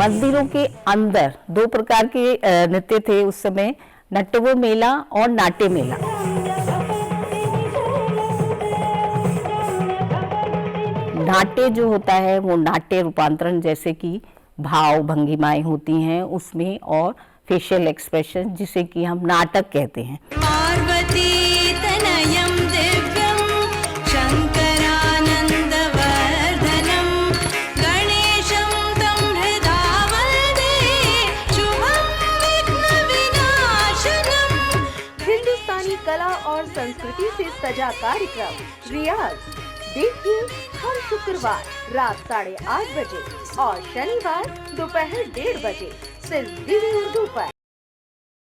मंदिरों के अंदर दो प्रकार के नृत्य थे उस समय, नट्टव मेला और नाट्य मेला। नाट्य जो होता है वो नाट्य रूपांतरण, जैसे कि भाव भंगिमाएं होती हैं उसमें, और फेशियल एक्सप्रेशन जिसे कि हम नाटक कहते हैं। पार्वती तनयं दिव्यं शंकरानंद वर्धनम गणेशं तं हृदा वन्दे शुभं विघ्न विनाशनम। हिंदुस्तानी कला और संस्कृति से सजा कार्यक्रम रियाज देखिए हर शुक्रवार रात 8:30 बजे और शनिवार दोपहर 1:30 बजे सिर्फ डीडी उर्दू पर।